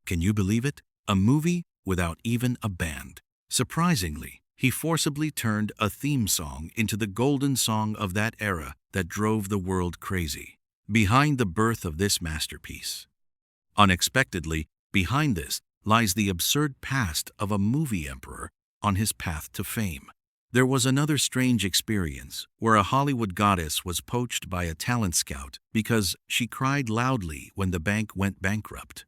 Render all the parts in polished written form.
Can you believe it? A movie without even a band. Surprisingly, he forcibly turned a theme song into the golden song of that era that drove the world crazy. Behind the birth of this masterpiece, unexpectedly, behind this lies the absurd past of a movie emperor on his path to fame. There was another strange experience where a Hollywood goddess was poached by a talent scout because she cried loudly when the bank went bankrupt.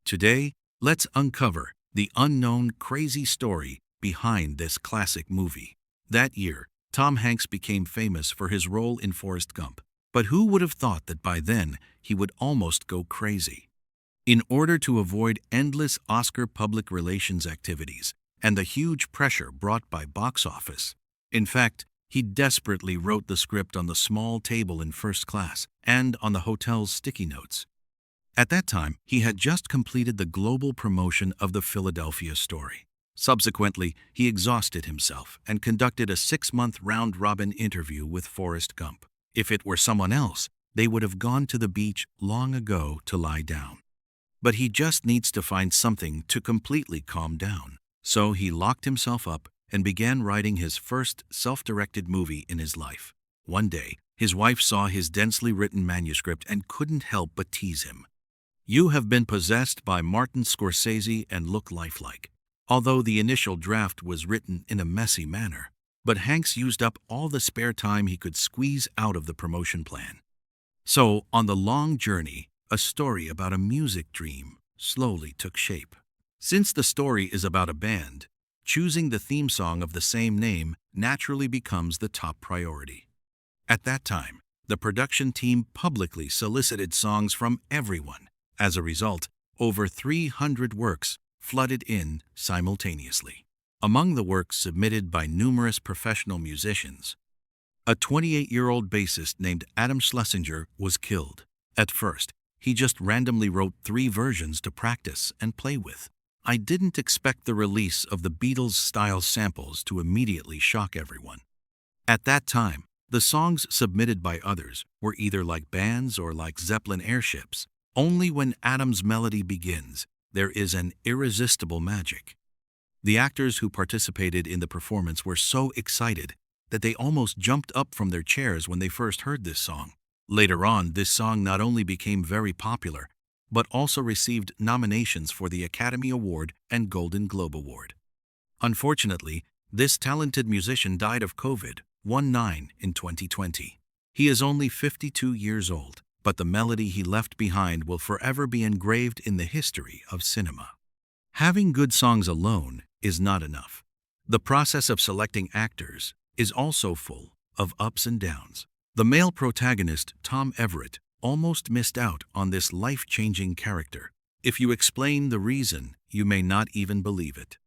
Today, let's uncover the unknown crazy story behind this classic movie. That year, Tom Hanks became famous for his role in Forrest Gump. But who would have thought that by then he would almost go crazy? In order to avoid endless Oscar public relations activities and the huge pressure brought by box office, in fact, he desperately wrote the script on the small table in first class and on the hotel's sticky notes. At that time, he had just completed the global promotion of the Philadelphia story. Subsequently, he exhausted himself and conducted a 6-month round-robin interview with Forrest Gump. If it were someone else, they would have gone to the beach long ago to lie down. But he just needs to find something to completely calm down. So he locked himself up and began writing his first self-directed movie in his life. One day, his wife saw his densely written manuscript and couldn't help but tease him. "You have been possessed by Martin Scorsese and look lifelike." Although the initial draft was written in a messy manner, but Hanks used up all the spare time he could squeeze out of the promotion plan. So, on the long journey, a story about a music dream slowly took shape. Since the story is about a band, choosing the theme song of the same name naturally becomes the top priority. At that time, the production team publicly solicited songs from everyone. As a result, over 300 works flooded in simultaneously. Among the works submitted by numerous professional musicians, a 28-year-old bassist named Adam Schlesinger was killed. At first, he just randomly wrote 3 versions to practice and play with. I didn't expect the release of the Beatles-style samples to immediately shock everyone. At that time, the songs submitted by others were either like bands or like Zeppelin airships. Only when Adam's melody begins, there is an irresistible magic. The actors who participated in the performance were so excited that they almost jumped up from their chairs when they first heard this song. Later on, this song not only became very popular, but also received nominations for the Academy Award and Golden Globe Award. Unfortunately, this talented musician died of COVID-19 in 2020. He is only 52 years old, but the melody he left behind will forever be engraved in the history of cinema. Having good songs alone is not enough. The process of selecting actors is also full of ups and downs. The male protagonist, Tom Everett, almost missed out on this life-changing character. If you explain the reason, you may not even believe it.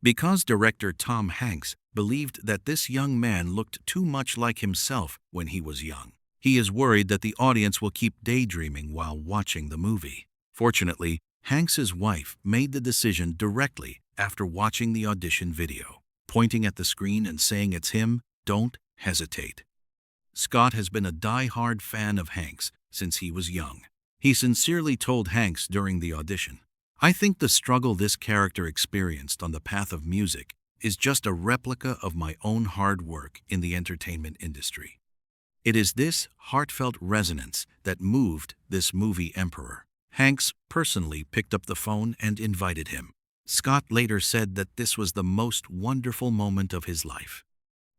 Because director Tom Hanks believed that this young man looked too much like himself when he was young. He is worried that the audience will keep daydreaming while watching the movie. Fortunately, Hanks's wife made the decision directly after watching the audition video, pointing at the screen and saying it's him. Don't hesitate. Scott has been a die-hard fan of Hanks since he was young. He sincerely told Hanks during the audition, "I think the struggle this character experienced on the path of music is just a replica of my own hard work in the entertainment industry." It is this heartfelt resonance that moved this movie emperor. Hanks personally picked up the phone and invited him. Scott later said that this was the most wonderful moment of his life.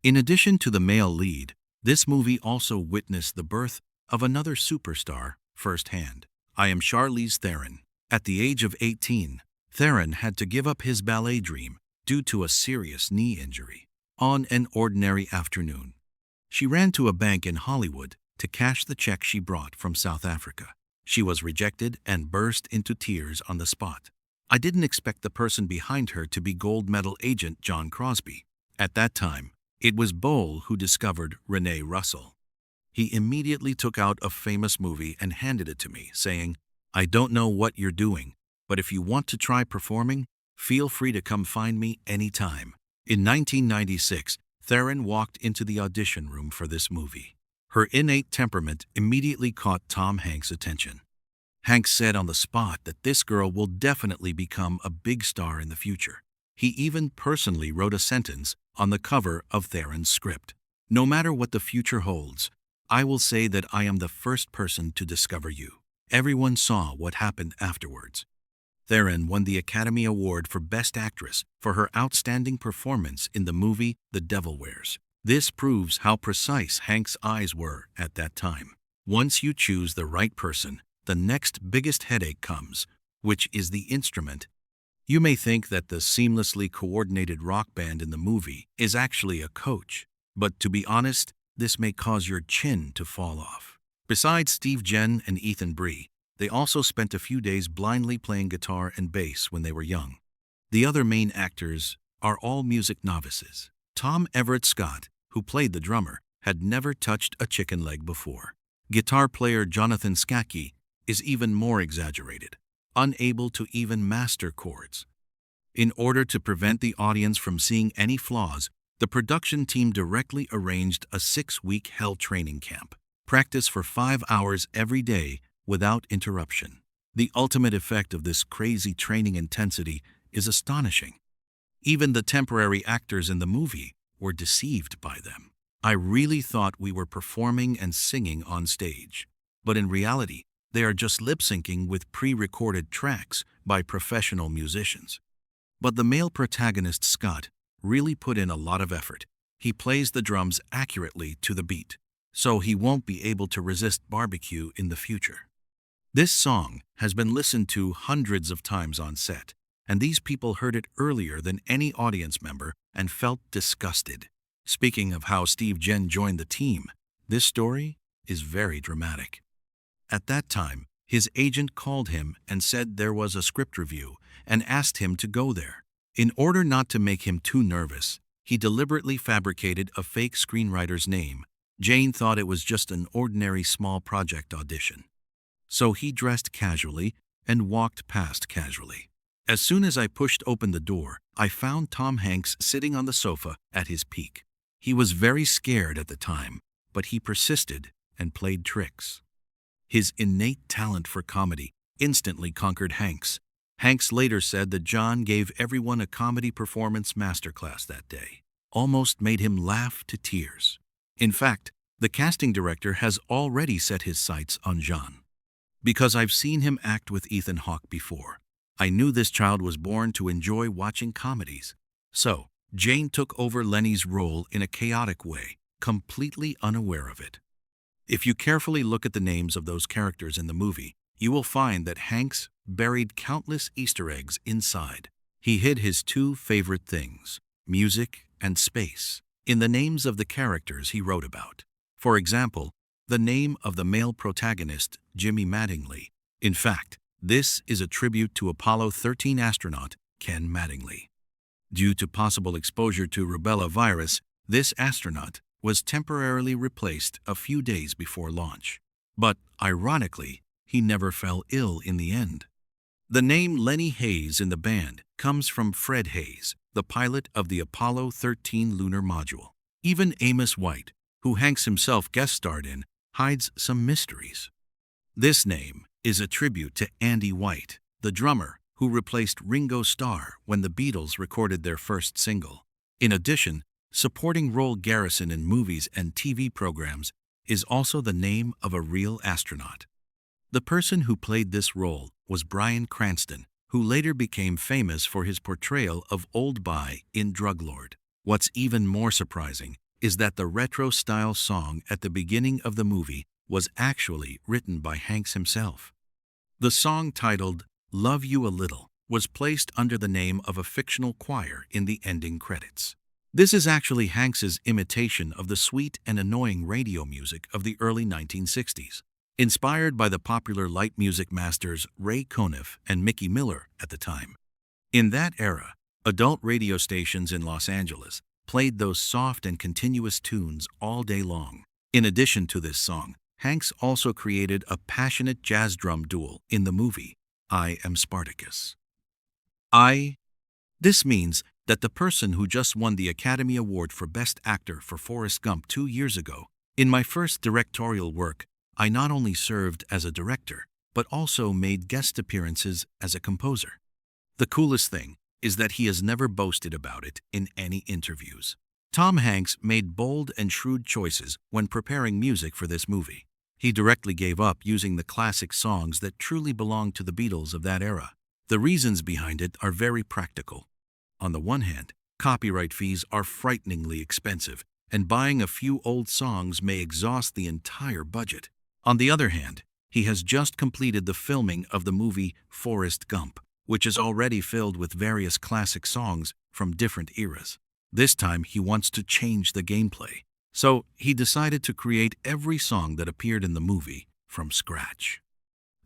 In addition to the male lead, this movie also witnessed the birth of another superstar firsthand. I am Charlize Theron. At the age of 18, Theron had to give up his ballet dream due to a serious knee injury. On an ordinary afternoon, she ran to a bank in Hollywood to cash the check she brought from South Africa. She was rejected and burst into tears on the spot. I didn't expect the person behind her to be gold medal agent John Crosby. At that time, it was Bowl who discovered Renee Russell. He immediately took out a famous movie and handed it to me, saying, "I don't know what you're doing, but if you want to try performing, feel free to come find me anytime." In 1996, Theron walked into the audition room for this movie. Her innate temperament immediately caught Tom Hanks' attention. Hanks said on the spot that this girl will definitely become a big star in the future. He even personally wrote a sentence on the cover of Theron's script. No matter what the future holds, I will say that I am the first person to discover you. Everyone saw what happened afterwards. Theron won the Academy Award for Best Actress for her outstanding performance in the movie The Devil Wears. This proves how precise Hanks' eyes were at that time. Once you choose the right person, the next biggest headache comes, which is the instrument. You may think that the seamlessly coordinated rock band in the movie is actually a coach, but to be honest, this may cause your chin to fall off. Besides Steve Jen and Ethan Bree, they also spent a few days blindly playing guitar and bass when they were young. The other main actors are all music novices. Tom Everett Scott, who played the drummer, had never touched a chicken leg before. Guitar player Jonathan Skaki is even more exaggerated, unable to even master chords. In order to prevent the audience from seeing any flaws, the production team directly arranged a 6-week hell training camp. Practice for 5 hours every day without interruption. The ultimate effect of this crazy training intensity is astonishing. Even the temporary actors in the movie were deceived by them. I really thought we were performing and singing on stage, but in reality, they are just lip-syncing with pre-recorded tracks by professional musicians. But the male protagonist, Scott, really put in a lot of effort. He plays the drums accurately to the beat, so he won't be able to resist barbecue in the future. This song has been listened to hundreds of times on set, and these people heard it earlier than any audience member and felt disgusted. Speaking of how Steve Jen joined the team, this story is very dramatic. At that time, his agent called him and said there was a script review and asked him to go there. In order not to make him too nervous, he deliberately fabricated a fake screenwriter's name. Jane thought it was just an ordinary small project audition. So he dressed casually and walked past casually. As soon as I pushed open the door, I found Tom Hanks sitting on the sofa at his peak. He was very scared at the time, but he persisted and played tricks. His innate talent for comedy instantly conquered Hanks. Hanks later said that John gave everyone a comedy performance masterclass that day, almost made him laugh to tears. In fact, the casting director has already set his sights on John. Because I've seen him act with Ethan Hawke before, I knew this child was born to enjoy watching comedies. So, Jane took over Lenny's role in a chaotic way, completely unaware of it. If you carefully look at the names of those characters in the movie, you will find that Hanks buried countless Easter eggs inside. He hid his two favorite things, music and space, in the names of the characters he wrote about. For example, the name of the male protagonist, Jimmy Mattingly. In fact, this is a tribute to Apollo 13 astronaut Ken Mattingly. Due to possible exposure to rubella virus, this astronaut was temporarily replaced a few days before launch. But, ironically, he never fell ill in the end. The name Lenny Hayes in the band comes from Fred Hayes, the pilot of the Apollo 13 lunar module. Even Amos White, who Hanks himself guest starred in, hides some mysteries. This name is a tribute to Andy White, the drummer who replaced Ringo Starr when the Beatles recorded their first single. In addition, supporting role Garrison in movies and TV programs is also the name of a real astronaut. The person who played this role was Bryan Cranston, who later became famous for his portrayal of Old Boy in Drug Lord. What's even more surprising is that the retro-style song at the beginning of the movie was actually written by Hanks himself. The song, titled Love You a Little, was placed under the name of a fictional choir in the ending credits. This is actually Hanks's imitation of the sweet and annoying radio music of the early 1960s, inspired by the popular light music masters Ray Conniff and Mickey Miller at the time. In that era, adult radio stations in Los Angeles played those soft and continuous tunes all day long. In addition to this song, Hanks also created a passionate jazz drum duel in the movie I Am Spartacus. This means that the person who just won the Academy Award for Best Actor for Forrest Gump 2 years ago, in my first directorial work, I not only served as a director, but also made guest appearances as a composer. The coolest thing is that he has never boasted about it in any interviews. Tom Hanks made bold and shrewd choices when preparing music for this movie. He directly gave up using the classic songs that truly belonged to the Beatles of that era. The reasons behind it are very practical. On the one hand, copyright fees are frighteningly expensive, and buying a few old songs may exhaust the entire budget. On the other hand, he has just completed the filming of the movie Forrest Gump, which is already filled with various classic songs from different eras. This time he wants to change the gameplay, so he decided to create every song that appeared in the movie from scratch.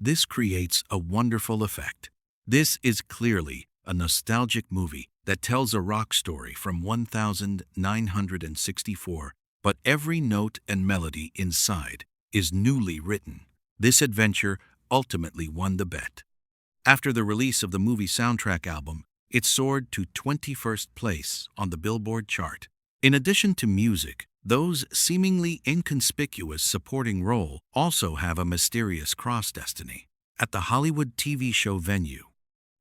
This creates a wonderful effect. This is clearly a nostalgic movie that tells a rock story from 1964, but every note and melody inside is newly written. This adventure ultimately won the bet. After the release of the movie soundtrack album, it soared to 21st place on the Billboard chart. In addition to music, those seemingly inconspicuous supporting roles also have a mysterious cross-destiny. At the Hollywood TV show venue,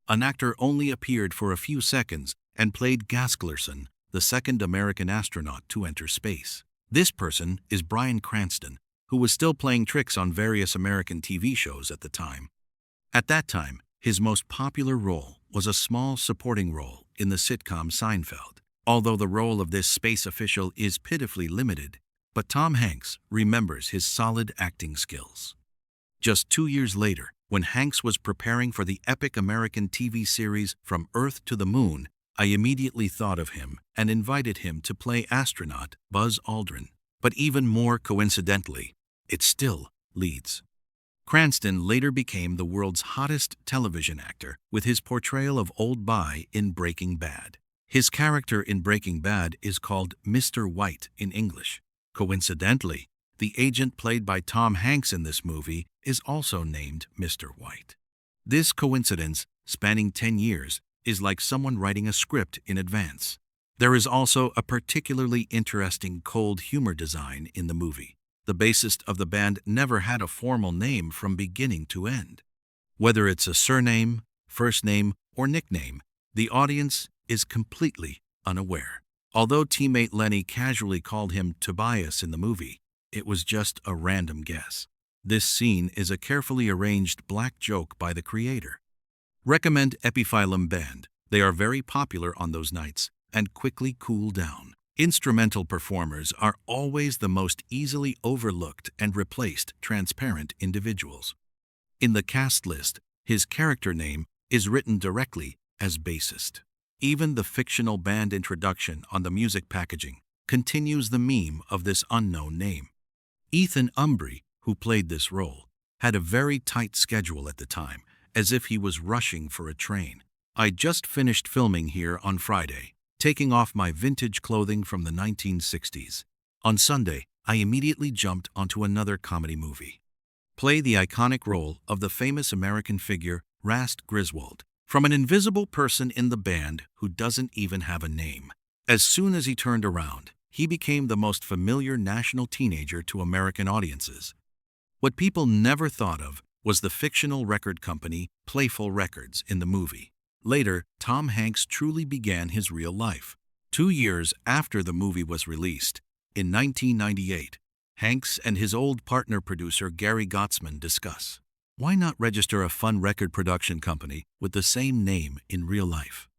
an actor only appeared for a few seconds and played Gasklerson, the second American astronaut to enter space. This person is Bryan Cranston, who was still playing tricks on various American TV shows at the time. At that time, his most popular role was a small supporting role in the sitcom Seinfeld. Although the role of this space official is pitifully limited, but Tom Hanks remembers his solid acting skills. Just 2 years later, when Hanks was preparing for the epic American TV series From Earth to the Moon, I immediately thought of him and invited him to play astronaut Buzz Aldrin. But even more coincidentally, it still leads. Cranston later became the world's hottest television actor with his portrayal of Old Boy in Breaking Bad. His character in Breaking Bad is called Mr. White in English. Coincidentally, the agent played by Tom Hanks in this movie is also named Mr. White. This coincidence, spanning 10 years, is like someone writing a script in advance. There is also a particularly interesting cold humor design in the movie. The bassist of the band never had a formal name from beginning to end. Whether it's a surname, first name, or nickname, the audience is completely unaware. Although teammate Lenny casually called him Tobias in the movie, it was just a random guess. This scene is a carefully arranged black joke by the creator. Recommend Epiphyllum Band. They are very popular on those nights and quickly cool down. Instrumental performers are always the most easily overlooked and replaced transparent individuals. In the cast list, his character name is written directly as bassist. Even the fictional band introduction on the music packaging continues the meme of this unknown name. Ethan Umbry, who played this role, had a very tight schedule at the time, as if he was rushing for a train. I just finished filming here on Friday, taking off my vintage clothing from the 1960s. On Sunday, I immediately jumped onto another comedy movie. Play the iconic role of the famous American figure Rast Griswold, from an invisible person in the band who doesn't even have a name. As soon as he turned around, he became the most familiar national teenager to American audiences. What people never thought of was the fictional record company Playful Records in the movie. Later, Tom Hanks truly began his real life. 2 years after the movie was released, in 1998, Hanks and his old partner producer Gary Gottsman discuss, why not register a fun record production company with the same name in real life?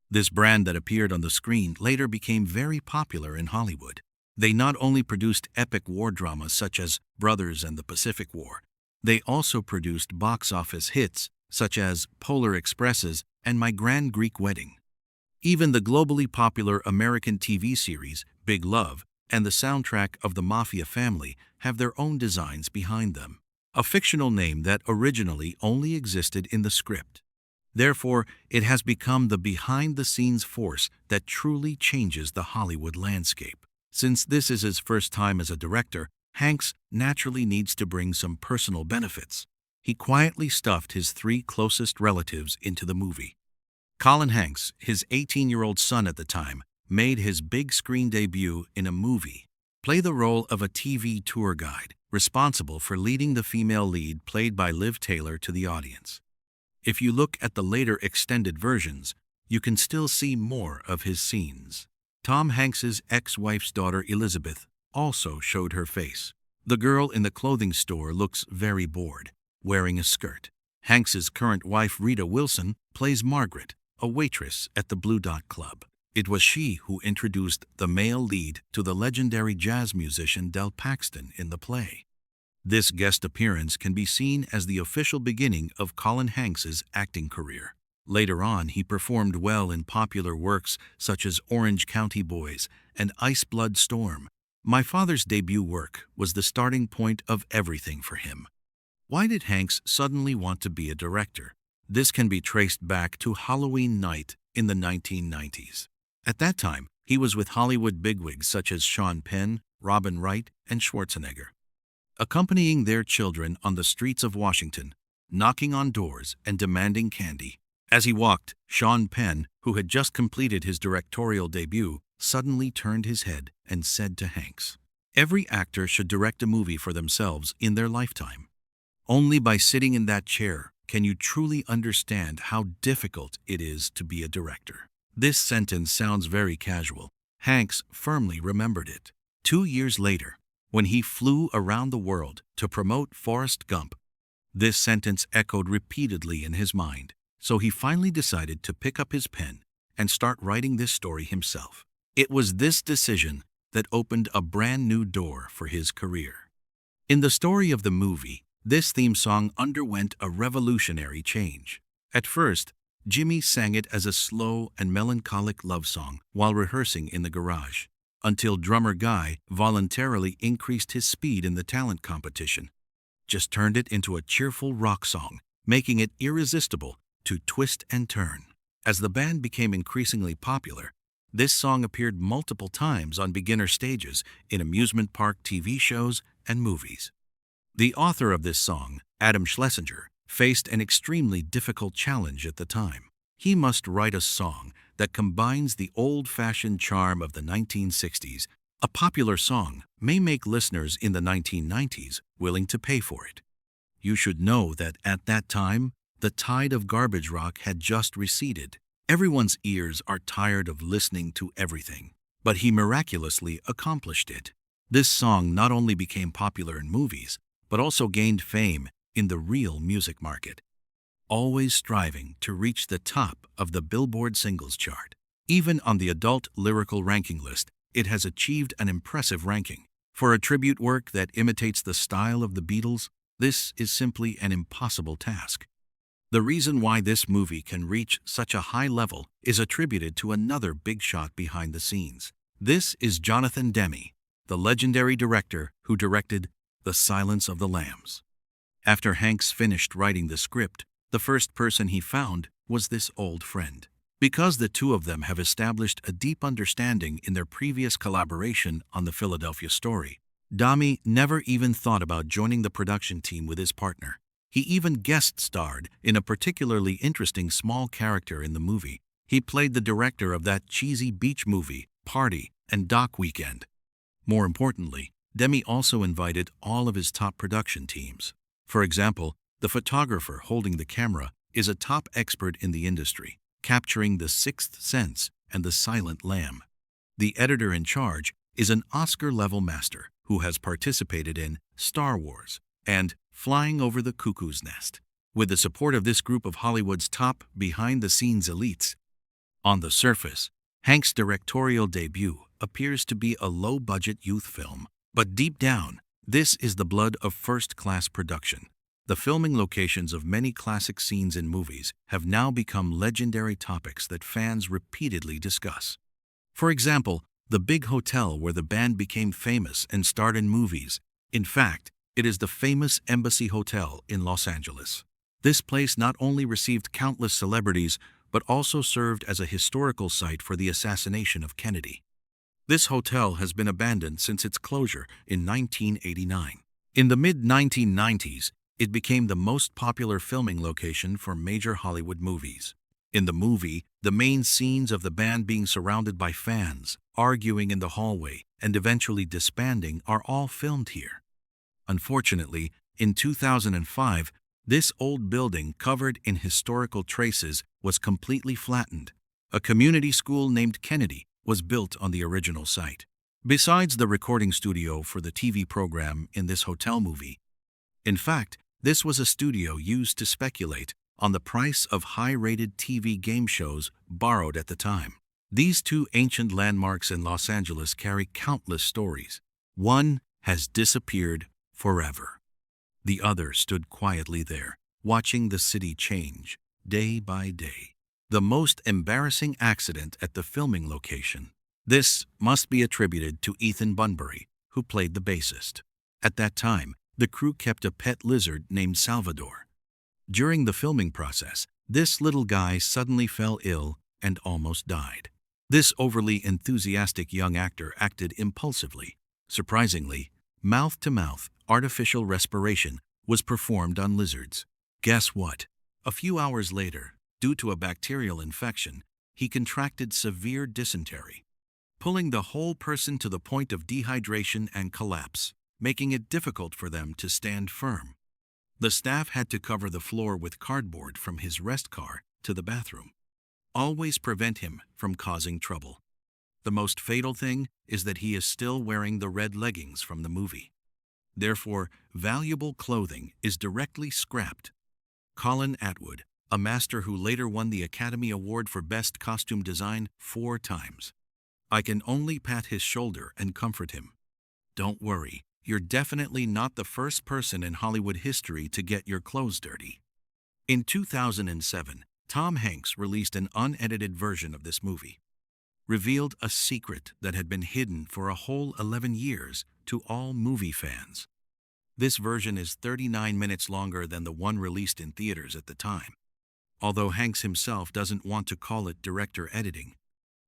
This brand that appeared on the screen later became very popular in Hollywood. They not only produced epic war dramas such as Brothers and the Pacific War, they also produced box office hits such as Polar Expresses and My Grand Greek Wedding. Even the globally popular American TV series Big Love and the soundtrack of The Mafia Family have their own designs behind them, a fictional name that originally only existed in the script. Therefore, it has become the behind-the-scenes force that truly changes the Hollywood landscape. Since this is his first time as a director, Hanks naturally needs to bring some personal benefits. He quietly stuffed his 3 closest relatives into the movie. Colin Hanks, his 18-year-old son at the time, made his big screen debut in a movie play the role of a TV tour guide, responsible for leading the female lead played by Liv Taylor to the audience. If you look at the later extended versions, you can still see more of his scenes. Tom Hanks's ex-wife's daughter Elizabeth also showed her face. The girl in the clothing store looks very bored, wearing a skirt. Hanks's current wife Rita Wilson plays Margaret, a waitress at the Blue Dot Club. It was she who introduced the male lead to the legendary jazz musician Del Paxton in the play. This guest appearance can be seen as the official beginning of Colin Hanks's acting career. Later on, he performed well in popular works such as Orange County Boys and Ice Blood Storm. My father's debut work was the starting point of everything for him. Why did Hanks suddenly want to be a director? This can be traced back to Halloween Night in the 1990s. At that time, he was with Hollywood bigwigs such as Sean Penn, Robin Wright, and Schwarzenegger, accompanying their children on the streets of Washington, knocking on doors and demanding candy. As he walked, Sean Penn, who had just completed his directorial debut, suddenly turned his head and said to Hanks, "Every actor should direct a movie for themselves in their lifetime. Only by sitting in that chair can you truly understand how difficult it is to be a director." This sentence sounds very casual. Hanks firmly remembered it. 2 years later, when he flew around the world to promote Forrest Gump, this sentence echoed repeatedly in his mind. So he finally decided to pick up his pen and start writing this story himself. It was this decision that opened a brand new door for his career. In the story of the movie, this theme song underwent a revolutionary change. At first, Jimmy sang it as a slow and melancholic love song while rehearsing in the garage, until drummer Guy voluntarily increased his speed in the talent competition, just turned it into a cheerful rock song, making it irresistible to twist and turn. As the band became increasingly popular, this song appeared multiple times on beginner stages in amusement park TV shows and movies. The author of this song, Adam Schlesinger, faced an extremely difficult challenge at the time. He must write a song that combines the old-fashioned charm of the 1960s. A popular song may make listeners in the 1990s willing to pay for it. You should know that at that time, the tide of garbage rock had just receded. Everyone's ears are tired of listening to everything, but he miraculously accomplished it. This song not only became popular in movies, but also gained fame in the real music market, always striving to reach the top of the Billboard singles chart. Even on the adult lyrical ranking list, it has achieved an impressive ranking. For a tribute work that imitates the style of the Beatles, this is simply an impossible task. The reason why this movie can reach such a high level is attributed to another big shot behind the scenes. This is Jonathan Demme, the legendary director who directed The Silence of the Lambs. After Hanks finished writing the script, the first person he found was this old friend. Because the two of them have established a deep understanding in their previous collaboration on the Philadelphia Story, Demme never even thought about joining the production team with his partner. He even guest-starred in a particularly interesting small character in the movie. He played the director of that cheesy beach movie, Party and Doc Weekend. More importantly, Demme also invited all of his top production teams. For example, the photographer holding the camera is a top expert in the industry, capturing the sixth sense and the silent lamb. The editor in charge is an Oscar-level master who has participated in Star Wars and Flying Over the Cuckoo's Nest. With the support of this group of Hollywood's top behind-the-scenes elites, on the surface, Hanks' directorial debut appears to be a low-budget youth film. But deep down, this is the blood of first-class production. The filming locations of many classic scenes in movies have now become legendary topics that fans repeatedly discuss. For example, the big hotel where the band became famous and starred in movies. In fact, it is the famous Embassy Hotel in Los Angeles. This place not only received countless celebrities, but also served as a historical site for the assassination of Kennedy. This hotel has been abandoned since its closure in 1989. In the mid-1990s, it became the most popular filming location for major Hollywood movies. In the movie, the main scenes of the band being surrounded by fans, arguing in the hallway, and eventually disbanding are all filmed here. Unfortunately, in 2005, this old building covered in historical traces was completely flattened. A community school named Kennedy was built on the original site. Besides the recording studio for the TV program in this hotel movie, in fact, this was a studio used to speculate on the price of high-rated TV game shows borrowed at the time. These two ancient landmarks in Los Angeles carry countless stories. One has disappeared forever. The other stood quietly there, watching the city change, day by day. The most embarrassing accident at the filming location. This must be attributed to Ethan Bunbury, who played the bassist. At that time, the crew kept a pet lizard named Salvador. During the filming process, this little guy suddenly fell ill and almost died. This overly enthusiastic young actor acted impulsively. Surprisingly, mouth-to-mouth artificial respiration was performed on lizards. Guess what? A few hours later, due to a bacterial infection, he contracted severe dysentery, pulling the whole person to the point of dehydration and collapse, making it difficult for them to stand firm. The staff had to cover the floor with cardboard from his rest car to the bathroom. Always prevent him from causing trouble. The most fatal thing is that he is still wearing the red leggings from the movie. Therefore, valuable clothing is directly scrapped. Colin Atwood, a master who later won the Academy Award for Best Costume Design 4 times. I can only pat his shoulder and comfort him. Don't worry, you're definitely not the first person in Hollywood history to get your clothes dirty. In 2007, Tom Hanks released an unedited version of this movie, revealed a secret that had been hidden for a whole 11 years to all movie fans. This version is 39 minutes longer than the one released in theaters at the time, although Hanks himself doesn't want to call it director editing.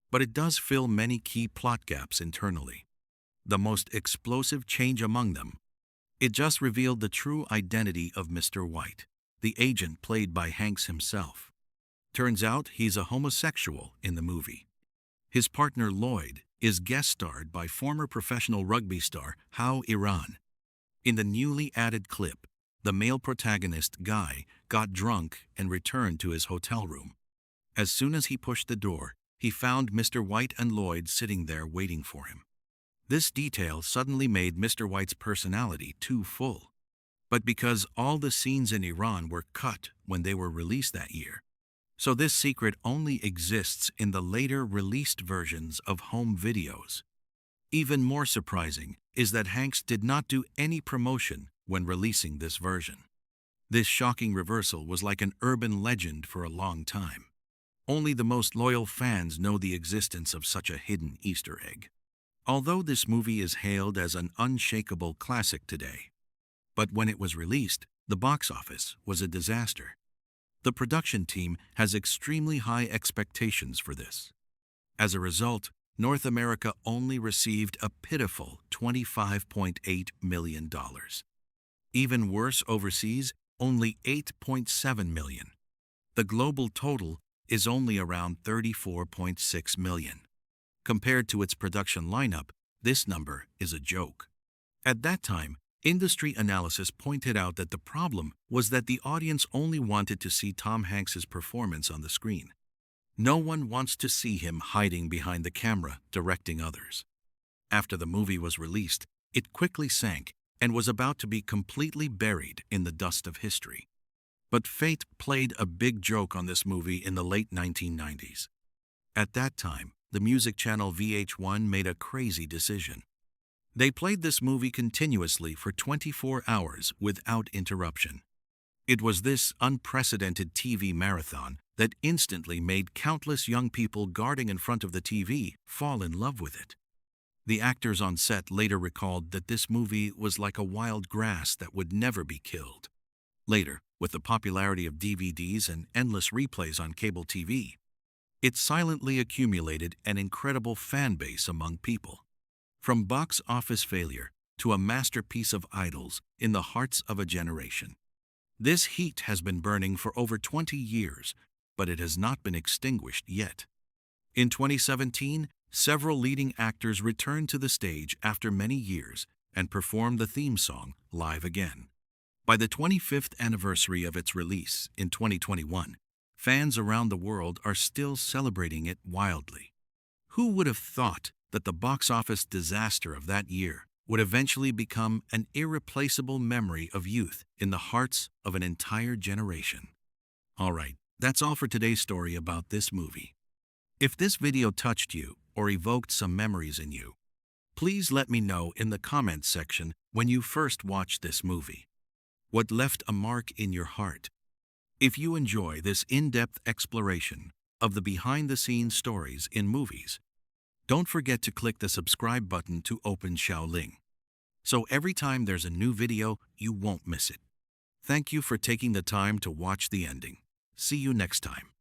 But it does fill many key plot gaps internally. The most explosive change among them, it just revealed the true identity of Mr. White, the agent played by Hanks himself. Turns out he's a homosexual in the movie. His partner Lloyd is guest starred by former professional rugby star How Iran. In the newly added clip, the male protagonist, Guy, got drunk and returned to his hotel room. As soon as he pushed the door, he found Mr. White and Lloyd sitting there waiting for him. This detail suddenly made Mr. White's personality too full. But because all the scenes in Iran were cut when they were released that year, so this secret only exists in the later released versions of home videos. Even more surprising is that Hanks did not do any promotion when releasing this version. This shocking reversal was like an urban legend for a long time. Only the most loyal fans know the existence of such a hidden Easter egg. Although this movie is hailed as an unshakable classic today, but when it was released, the box office was a disaster. The production team has extremely high expectations for this. As a result, North America only received a pitiful $25.8 million. Even worse overseas, only $8.7 million. The global total is only around $34.6 million. Compared to its production lineup, this number is a joke. At that time, industry analysis pointed out that the problem was that the audience only wanted to see Tom Hanks's performance on the screen. No one wants to see him hiding behind the camera directing others. After the movie was released, it quickly sank and was about to be completely buried in the dust of history. But fate played a big joke on this movie in the late 1990s. At that time, the music channel VH1 made a crazy decision. They played this movie continuously for 24 hours without interruption. It was this unprecedented TV marathon that instantly made countless young people guarding in front of the TV fall in love with it. The actors on set later recalled that this movie was like a wild grass that would never be killed. Later, with the popularity of DVDs and endless replays on cable TV, it silently accumulated an incredible fan base among people. From box office failure to a masterpiece of idols in the hearts of a generation. This heat has been burning for over 20 years, but it has not been extinguished yet. In 2017, Several leading actors returned to the stage after many years and performed the theme song live again. By the 25th anniversary of its release in 2021, fans around the world are still celebrating it wildly. Who would have thought that the box office disaster of that year would eventually become an irreplaceable memory of youth in the hearts of an entire generation? Alright, that's all for today's story about this movie. If this video touched you or evoked some memories in you, please let me know in the comments section when you first watched this movie. What left a mark in your heart? If you enjoy this in-depth exploration of the behind-the-scenes stories in movies, don't forget to click the subscribe button to open Xiaoling. So every time there's a new video, you won't miss it. Thank you for taking the time to watch the ending. See you next time.